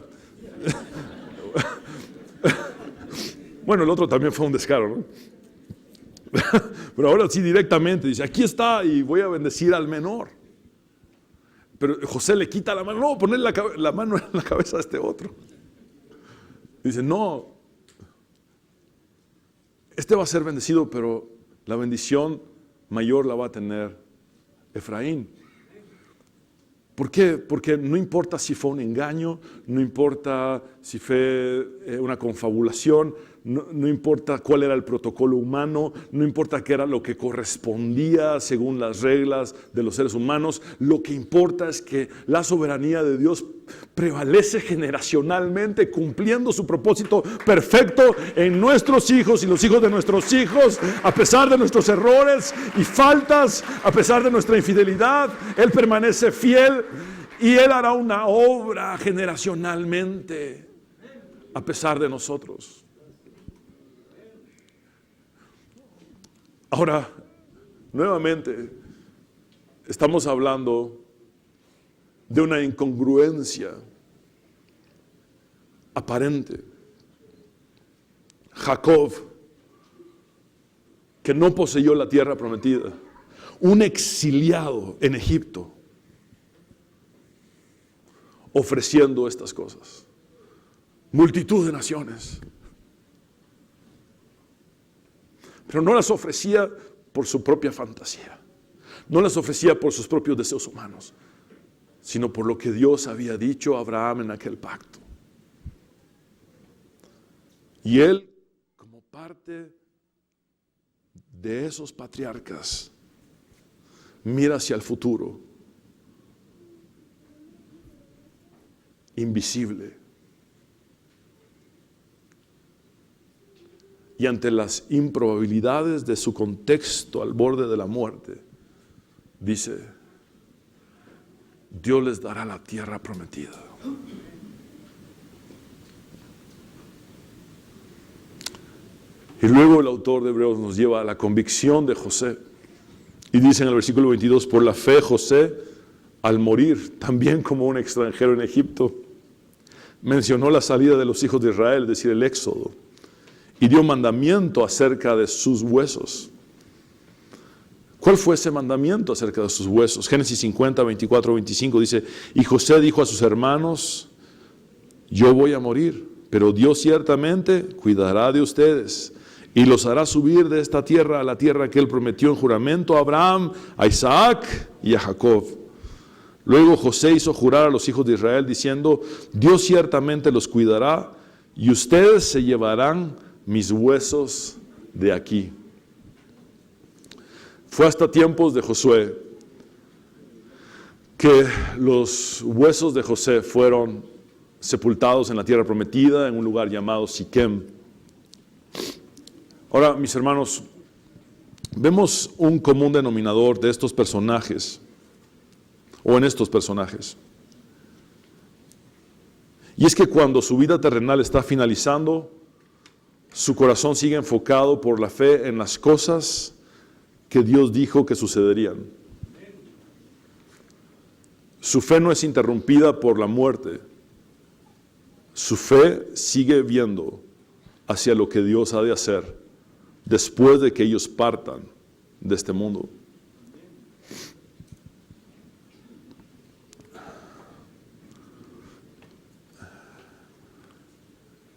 Bueno, el otro también fue un descaro, ¿no? Pero ahora sí directamente dice, aquí está y voy a bendecir al menor. Pero José le quita la mano, no, poner la mano en la cabeza de este otro. Dice, no, este va a ser bendecido, pero la bendición mayor la va a tener Efraín. ¿Por qué? Porque no importa si fue un engaño, no importa si fue una confabulación, no importa cuál era el protocolo humano, no importa qué era lo que correspondía según las reglas de los seres humanos. Lo que importa es que la soberanía de Dios prevalece generacionalmente, cumpliendo su propósito perfecto en nuestros hijos y los hijos de nuestros hijos, a pesar de nuestros errores y faltas, a pesar de nuestra infidelidad. Él permanece fiel y Él hará una obra generacionalmente, a pesar de nosotros. Ahora, nuevamente, estamos hablando de una incongruencia aparente. Jacob, que no poseyó la tierra prometida, un exiliado en Egipto, ofreciendo estas cosas. Multitud de naciones. Pero no las ofrecía por su propia fantasía. No las ofrecía por sus propios deseos humanos, sino por lo que Dios había dicho a Abraham en aquel pacto. Y él, como parte de esos patriarcas, mira hacia el futuro, invisible. Y ante las improbabilidades de su contexto al borde de la muerte, dice: Dios les dará la tierra prometida. Y luego el autor de Hebreos nos lleva a la convicción de José. Y dice en el versículo 22, por la fe José, al morir, también como un extranjero en Egipto, mencionó la salida de los hijos de Israel, es decir, el éxodo, y dio mandamiento acerca de sus huesos. ¿Cuál fue ese mandamiento acerca de sus huesos? Génesis 50, 24, 25 dice: y José dijo a sus hermanos: yo voy a morir, pero Dios ciertamente cuidará de ustedes y los hará subir de esta tierra a la tierra que él prometió en juramento a Abraham, a Isaac y a Jacob. Luego José hizo jurar a los hijos de Israel diciendo: Dios ciertamente los cuidará y ustedes se llevarán mis huesos de aquí. Fue hasta tiempos de Josué que los huesos de José fueron sepultados en la tierra prometida, en un lugar llamado Siquem. Ahora, mis hermanos, vemos un común denominador de estos personajes, o en estos personajes. Y es que cuando su vida terrenal está finalizando, su corazón sigue enfocado por la fe en las cosas que Dios dijo que sucederían. Su fe no es interrumpida por la muerte. Su fe sigue viendo hacia lo que Dios ha de hacer después de que ellos partan de este mundo.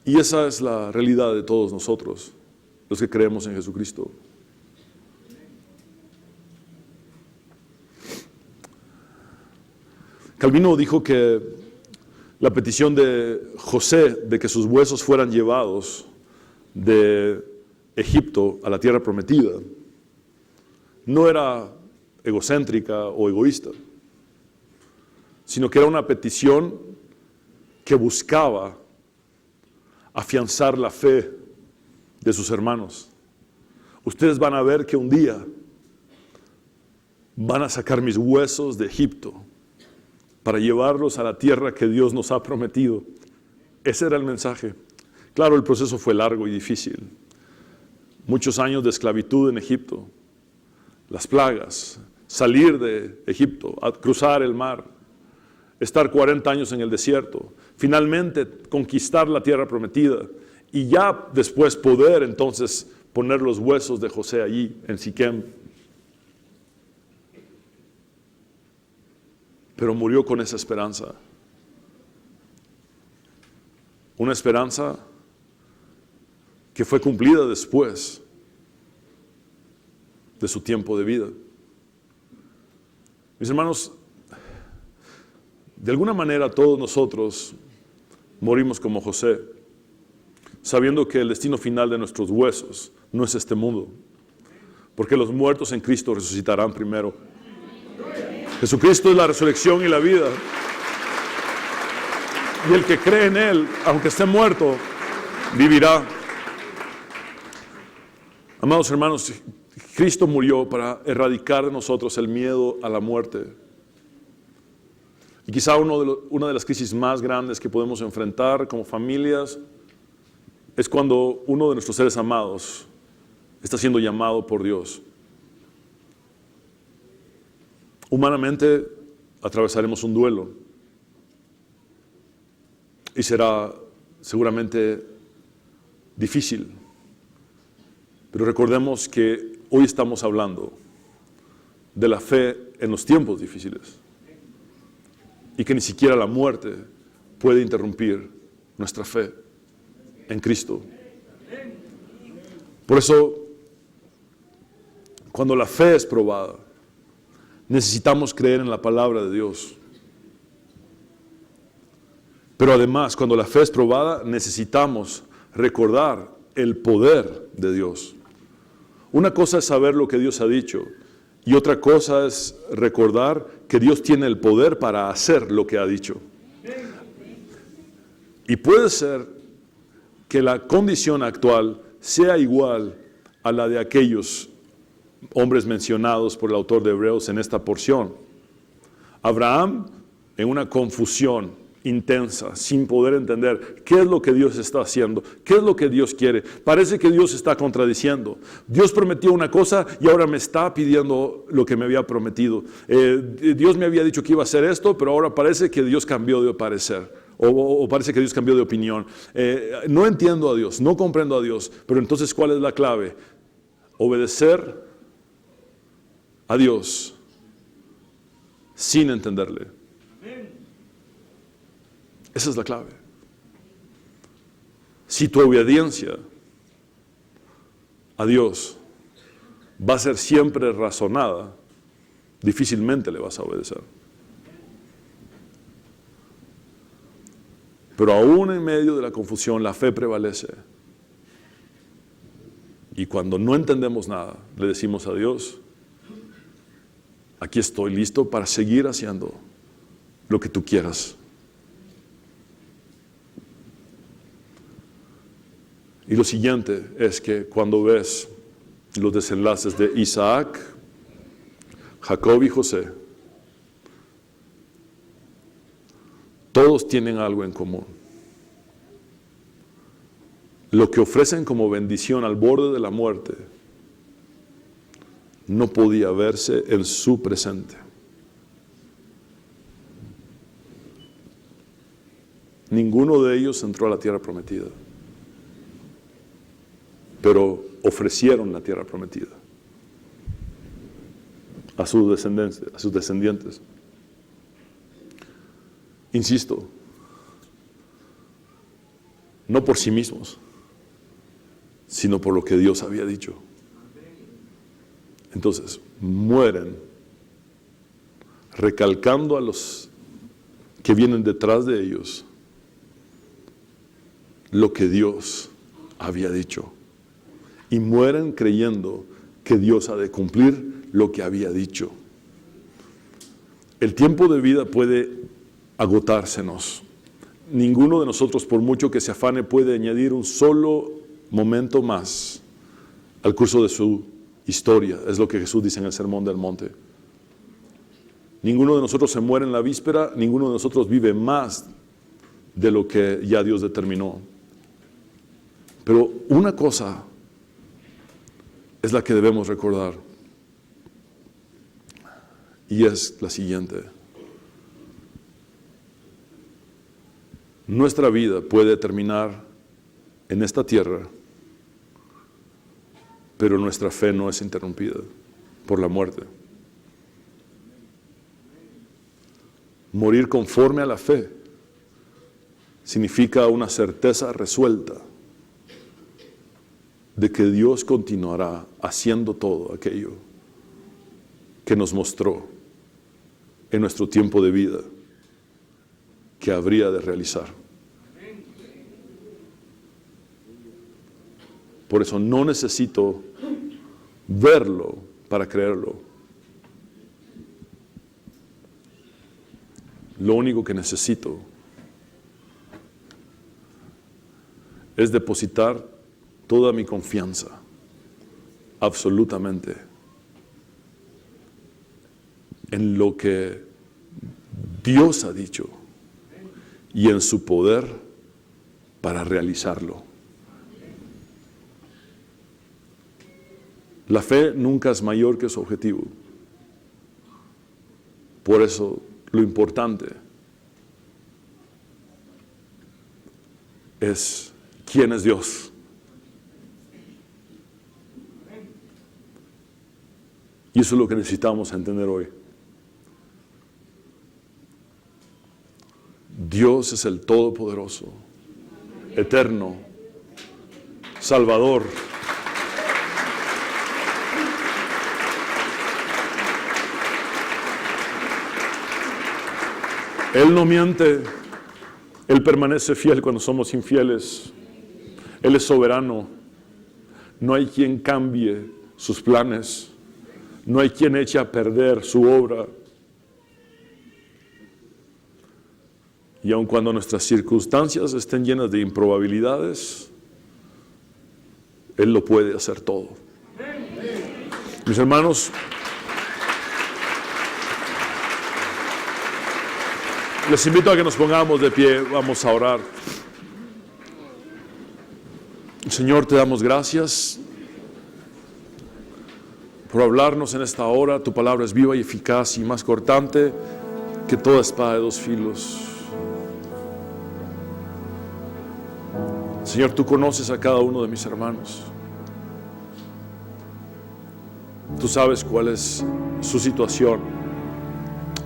Y esa es la realidad de todos nosotros, los que creemos en Jesucristo. Calvino dijo que la petición de José de que sus huesos fueran llevados de Egipto a la tierra prometida no era egocéntrica o egoísta, sino que era una petición que buscaba afianzar la fe de sus hermanos. Ustedes van a ver que un día van a sacar mis huesos de Egipto para llevarlos a la tierra que Dios nos ha prometido. Ese era el mensaje. Claro, el proceso fue largo y difícil. Muchos años de esclavitud en Egipto, las plagas, salir de Egipto, cruzar el mar, estar 40 años en el desierto, finalmente conquistar la tierra prometida y ya después poder entonces poner los huesos de José allí en Siquem. Pero murió con esa esperanza. Una esperanza que fue cumplida después de su tiempo de vida. Mis hermanos, de alguna manera todos nosotros morimos como José. sabiendo que el destino final de nuestros huesos no es este mundo, porque los muertos en Cristo resucitarán primero. Jesucristo es la resurrección y la vida. Y el que cree en Él, aunque esté muerto, vivirá. Amados hermanos, Cristo murió para erradicar de nosotros el miedo a la muerte. Y quizá una de las crisis más grandes que podemos enfrentar como familias es cuando uno de nuestros seres amados está siendo llamado por Dios. Humanamente atravesaremos un duelo y será seguramente difícil. Pero recordemos que hoy estamos hablando de la fe en los tiempos difíciles y que ni siquiera la muerte puede interrumpir nuestra fe en Cristo. Por eso, cuando la fe es probada, necesitamos creer en la palabra de Dios. Pero además, cuando la fe es probada, necesitamos recordar el poder de Dios. Una cosa es saber lo que Dios ha dicho y otra cosa es recordar que Dios tiene el poder para hacer lo que ha dicho. Y puede ser que la condición actual sea igual a la de aquellos hombres mencionados por el autor de Hebreos en esta porción. Abraham, en una confusión intensa, sin poder entender qué es lo que Dios está haciendo, qué es lo que Dios quiere. Parece que Dios está contradiciendo. Dios prometió una cosa y ahora me está pidiendo lo que me había prometido. Dios me había dicho que iba a hacer esto, pero ahora parece que Dios cambió de parecer. O parece que Dios cambió de opinión. No entiendo a Dios, no comprendo a Dios, pero entonces ¿cuál es la clave? Obedecer a Dios sin entenderle. Esa es la clave. Si tu obediencia a Dios va a ser siempre razonada, difícilmente le vas a obedecer. Pero aún en medio de la confusión, la fe prevalece. Y cuando no entendemos nada, le decimos a Dios, aquí estoy listo para seguir haciendo lo que tú quieras. Y lo siguiente es que cuando ves los desenlaces de Isaac, Jacob y José, todos tienen algo en común. Lo que ofrecen como bendición al borde de la muerte no podía verse en su presente. Ninguno de ellos entró a la tierra prometida, pero ofrecieron la tierra prometida a sus descendientes. Insisto, no por sí mismos, sino por lo que Dios había dicho. Entonces, mueren recalcando a los que vienen detrás de ellos lo que Dios había dicho. Y mueren creyendo que Dios ha de cumplir lo que había dicho. El tiempo de vida puede agotársenos. Ninguno de nosotros, por mucho que se afane, puede añadir un solo momento más al curso de su historia. Es lo que Jesús dice en el Sermón del Monte. Ninguno de nosotros se muere en la víspera, ninguno de nosotros vive más de lo que ya Dios determinó. Pero una cosa es la que debemos recordar, y es la siguiente. Nuestra vida puede terminar en esta tierra, pero nuestra fe no es interrumpida por la muerte. Morir conforme a la fe significa una certeza resuelta de que Dios continuará haciendo todo aquello que nos mostró en nuestro tiempo de vida que habría de realizar. Por eso no necesito verlo para creerlo. Lo único que necesito es depositar toda mi confianza, absolutamente, en lo que Dios ha dicho y en su poder para realizarlo. La fe nunca es mayor que su objetivo. Por eso lo importante es quién es Dios. Y eso es lo que necesitamos entender hoy. Dios es el Todopoderoso, eterno, Salvador. Él no miente, Él permanece fiel cuando somos infieles. Él es soberano. No hay quien cambie sus planes. No hay quien eche a perder su obra. Y aun cuando nuestras circunstancias estén llenas de improbabilidades, Él lo puede hacer todo. Mis hermanos, les invito a que nos pongamos de pie, vamos a orar. Señor, te damos gracias por hablarnos en esta hora. Tu palabra es viva y eficaz y más cortante que toda espada de dos filos. Señor, tú conoces a cada uno de mis hermanos. Tú sabes cuál es su situación.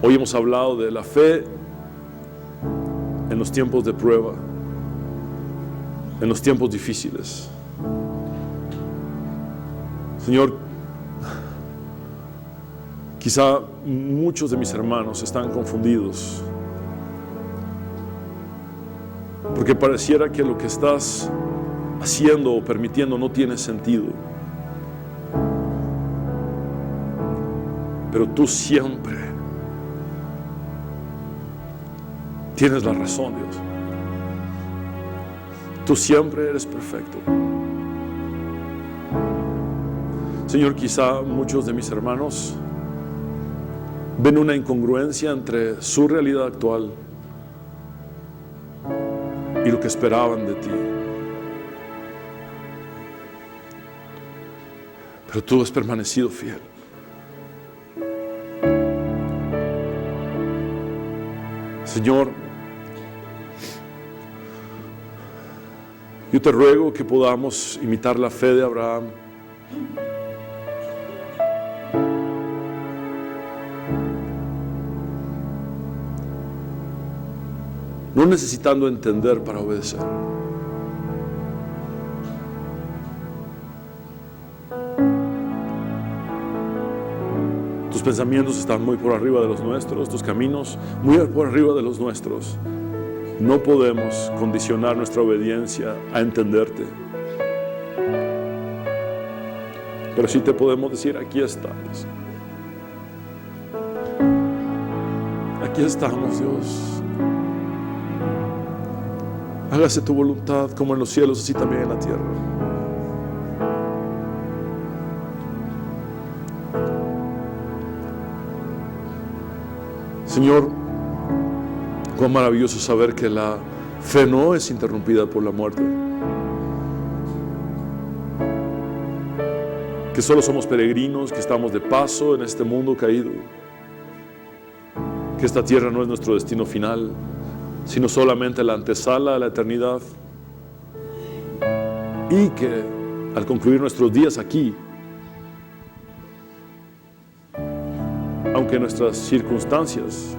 Hoy hemos hablado de la fe en los tiempos de prueba, en los tiempos difíciles. Señor, quizá muchos de mis hermanos están confundidos, porque pareciera que lo que estás haciendo o permitiendo no tiene sentido. Pero tú siempre tienes la razón, Dios. Tú siempre eres perfecto. Señor, quizá muchos de mis hermanos ven una incongruencia entre su realidad actual y lo que esperaban de ti. Pero tú has permanecido fiel. Señor, yo te ruego que podamos imitar la fe de Abraham. No necesitando entender para obedecer. Tus pensamientos están muy por arriba de los nuestros, tus caminos muy por arriba de los nuestros. No podemos condicionar nuestra obediencia a entenderte. Pero sí te podemos decir, aquí estamos. Aquí estamos, Dios. Hágase tu voluntad como en los cielos, así también en la tierra. Señor, cuán maravilloso saber que la fe no es interrumpida por la muerte. Que solo somos peregrinos, que estamos de paso en este mundo caído. Que esta tierra no es nuestro destino final, sino solamente la antesala a la eternidad. Y que al concluir nuestros días aquí, aunque nuestras circunstancias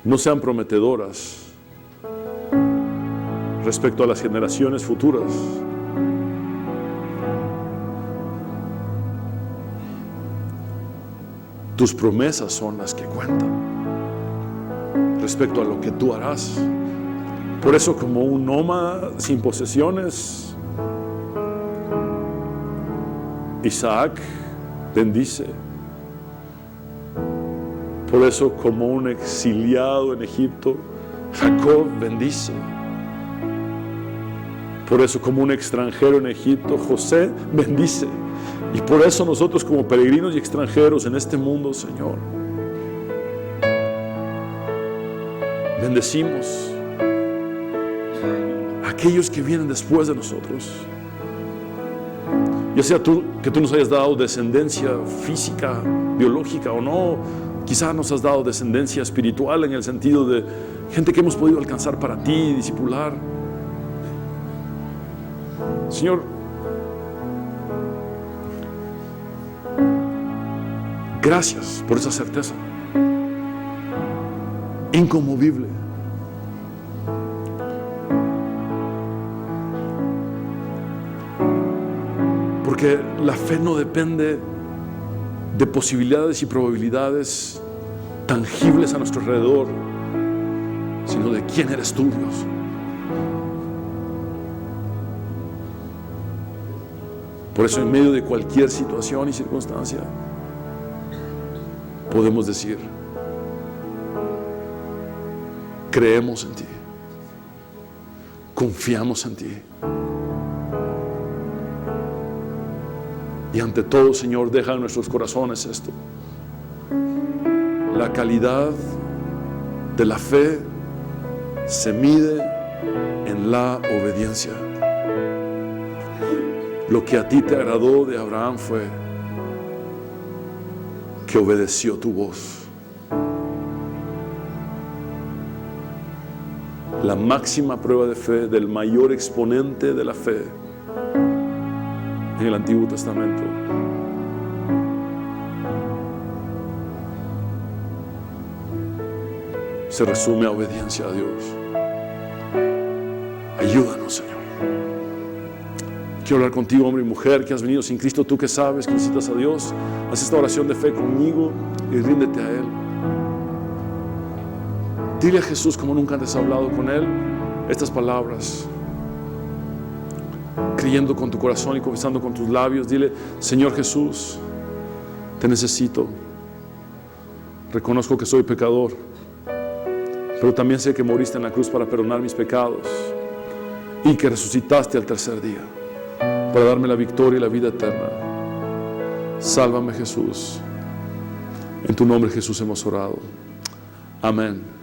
no sean prometedoras respecto a las generaciones futuras, tus promesas son las que cuentan respecto a lo que tú harás Por eso, como un nómada sin posesiones, Isaac bendice. Por eso, como un exiliado en Egipto, Jacob bendice. Por eso, como un extranjero en Egipto, José bendice. Y por eso nosotros, como peregrinos y extranjeros en este mundo, Señor, bendecimos a aquellos que vienen después de nosotros. Ya sea que tú nos hayas dado descendencia física, biológica o no, quizás nos has dado descendencia espiritual en el sentido de gente que hemos podido alcanzar para ti, discipular. Señor, gracias por esa certeza inconmovible. Porque la fe no depende de posibilidades y probabilidades tangibles a nuestro alrededor, sino de quién eres tú, Dios. Por eso, en medio de cualquier situación y circunstancia, podemos decir: creemos en ti, confiamos en ti. Y ante todo, Señor, deja en nuestros corazones esto: la calidad de la fe se mide en la obediencia. Lo que a ti te agradó de Abraham fue que obedeció tu voz. La máxima prueba de fe del mayor exponente de la fe en el Antiguo Testamento se resume a obediencia a Dios. Ayúdanos, Señor. Quiero hablar contigo, hombre y mujer, que has venido sin Cristo, tú que sabes que necesitas a Dios. Haz esta oración de fe conmigo y ríndete a Él. Dile a Jesús, como nunca antes has hablado con Él, estas palabras, creyendo con tu corazón y confesando con tus labios. Dile: Señor Jesús, te necesito. Reconozco que soy pecador, pero también sé que moriste en la cruz para perdonar mis pecados y que resucitaste al tercer día para darme la victoria y la vida eterna. Sálvame, Jesús. En tu nombre, Jesús, hemos orado. Amén.